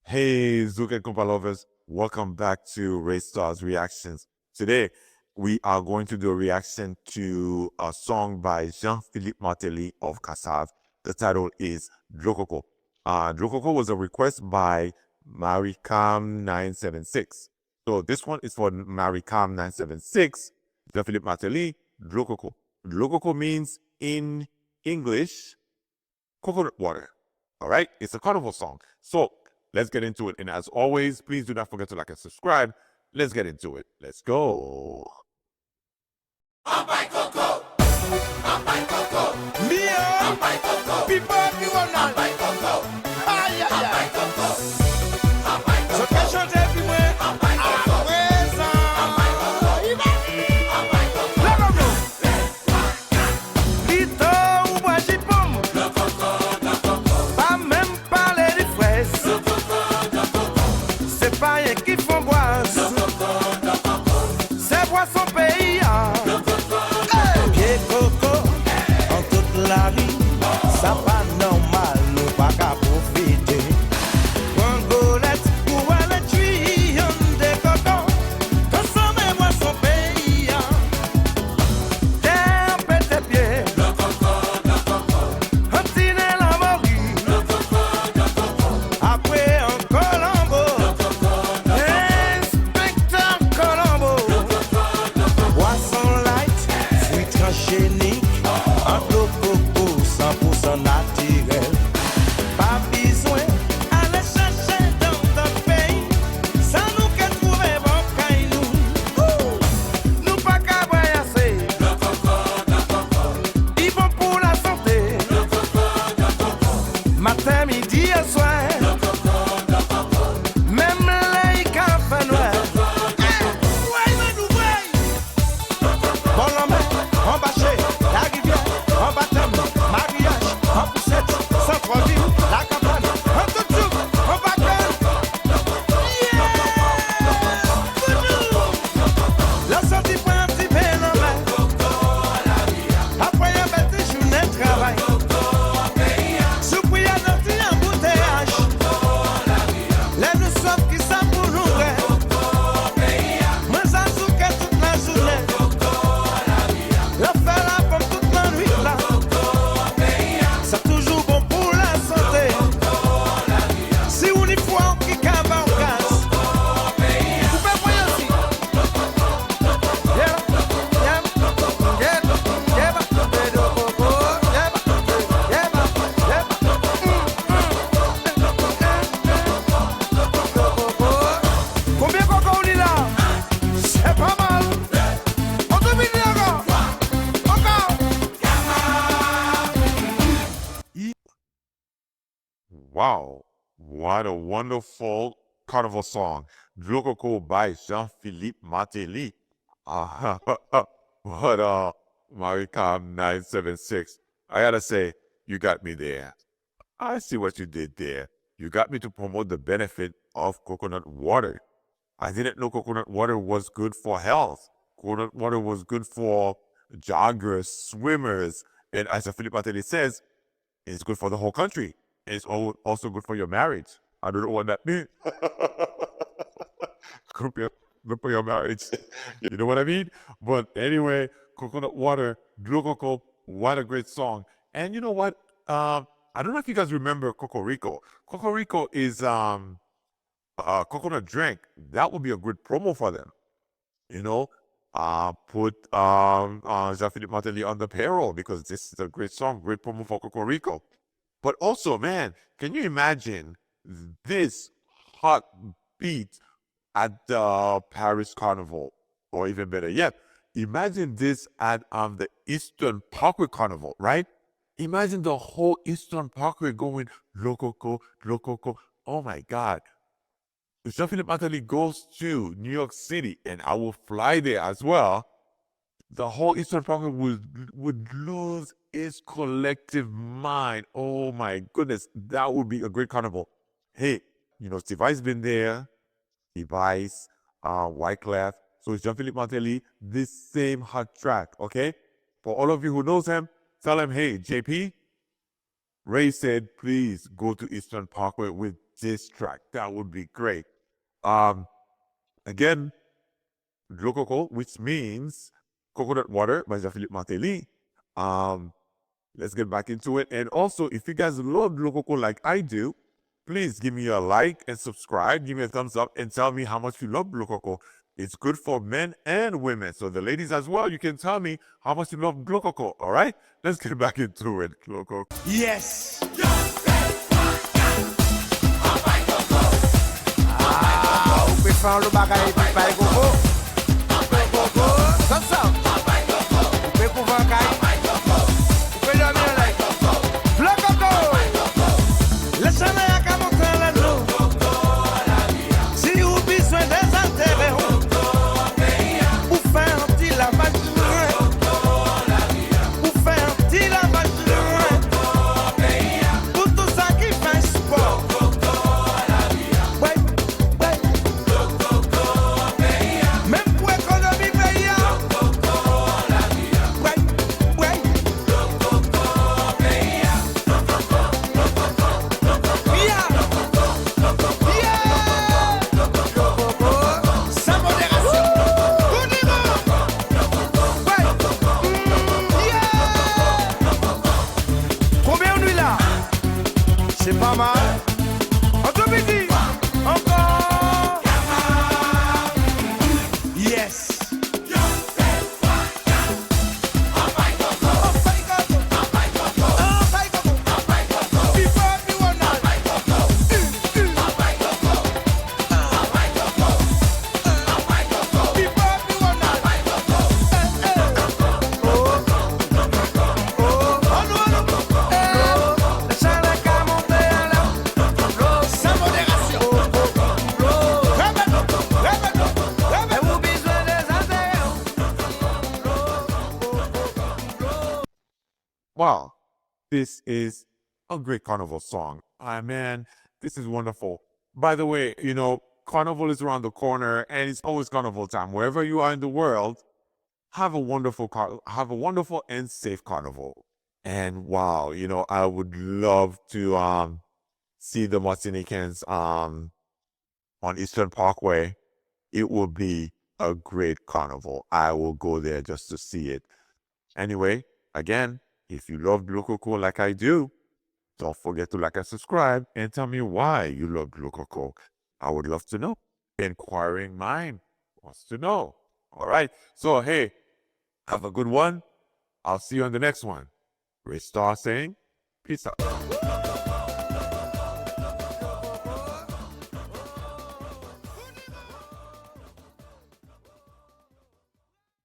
Hey, Zouk and Compa lovers, welcome back to Starz Reactions. Today, we are going to do a reaction to a song by Jean-Philipe Marthely of Kassav. The title is DLO COCO. DLO COCO was a request by Maricam976. So this one is for Maricam976, Jean-Philipe Marthely, DLO COCO. DLO COCO means in English, coconut water. All right, it's a carnival song. So let's get into it. And as always, please do not forget to like and subscribe. Let's get into it. Let's go. Coco. Coco. Mia. Coco. People, you are not. Coco. Aïe, aïe, aïe. Coco. So que chante everywhere. À présent. Il va dire. Le coco. Lito ou bois jipom. Le coco. Pas même parler de fraises. Le coco. C'est pas rien qui font boire. Le coco. C'est boisson pays. La vie, ça pas normal, nous pas qu'à profiter. Pangolette pour aller tuer des cocos, consommez-moi son pays. Terre pète pieds, le coco, un petit la mori, le coco, après un Colombo, inspecteur Colombo, poisson light, fruit transgénique, un coco. 100% naturel, pas besoin aller chercher dans notre pays, ça nous que trouver bon caillou, nous pas qu'à voyager, le coco, ils vont pour la santé, le coco, matin, midi et soir, le coco, même les cafés noirs, bon l'homme, en bâché, la rivière, en baptême. La campagne, un tout zouk, un baguette. La sortie pour un petit phénomène. Après un petit journée de travail. Soupi à notre embouteillage. Les nous sommes qui sont pour nous. Moi, ça souque toute la journée. La fait la pomme toute la nuit là. C'est toujours bon pour la santé. Si on y voit qui cave en casse, vous pouvez voir aussi. Combien de coco on dit là? C'est pas mal. On te met encore. Encore. Wow, what a wonderful carnival song. DLO COCO by Jean-Philipe Marthely. What Maricam 976. I gotta say, you got me there. I see what you did there. You got me to promote the benefit of coconut water. I didn't know coconut water was good for health. Coconut water was good for joggers, swimmers, and as Jean-Philipe Marthely says, it's good for the whole country. It's also good for your marriage. I don't know what that means. Good for your marriage. You know what I mean? But anyway, coconut water, DLO COCO, what a great song. And you know what? I don't know if you guys remember Cocorico. Cocorico is a coconut drink. That would be a good promo for them. You know, put Jean-Philipe Marthely on the payroll because this is a great song, great promo for Cocorico. But also, man, can you imagine this hot beat at the Paris Carnival? Or even better yet, imagine this at the Eastern Parkway Carnival, right? Imagine the whole Eastern Parkway going, DLO COCO, DLO COCO. Oh my God. If Jean-Philipe Marthely goes to New York City, and I will fly there as well, the whole Eastern Parkway would lose its collective mind. Oh my goodness, that would be a great carnival. Hey, you know, Steve I's been there, Steve I's, Wyclef. So it's Jean-Philipe Marthely, this same hot track, okay? For all of you who knows him, tell him, hey, JP, Ray said, please go to Eastern Parkway with diss track. That would be great. Again, DLO COCO, which means coconut water by Jean-Philipe Marthely. Let's get back into it. And also, if you guys love DLO COCO like I do, please give me a like and subscribe. Give me a thumbs up and tell me how much you love DLO COCO. It's good for men and women. So the ladies as well, you can tell me how much you love DLO COCO. All right? Let's get back into it, DLO COCO. Yes. Ou pe fan lo bagay pi pay koko. Koko, comme ça. Ou pe kouvan kay. Ou pe dormir like. DLO COCO. Laisse-moi y'a qu'à monter la l'eau. Si ou besoin des intérêts. Ou faire un petit lavage de main. Ou faire un petit lavage de main. Pour tout ça qui fait sport. Même pour économie payante. Sans modération. Tout niveau. Combien on nuit là? C'est pas mal. Encore midi. Encore. Yes. Wow, this is a great carnival song. Ah, man, this is wonderful. By the way, you know, carnival is around the corner and it's always carnival time. Wherever you are in the world, have a wonderful and safe carnival. And wow, you know, I would love to see the Martinicans on Eastern Parkway. It will be a great carnival. I will go there just to see it. Anyway, again, if you love DLO COCO like I do, don't forget to like and subscribe and tell me why you love DLO COCO. I would love to know. Inquiring mind wants to know. All right. So, hey, have a good one. I'll see you on the next one. Ray Star saying, peace out.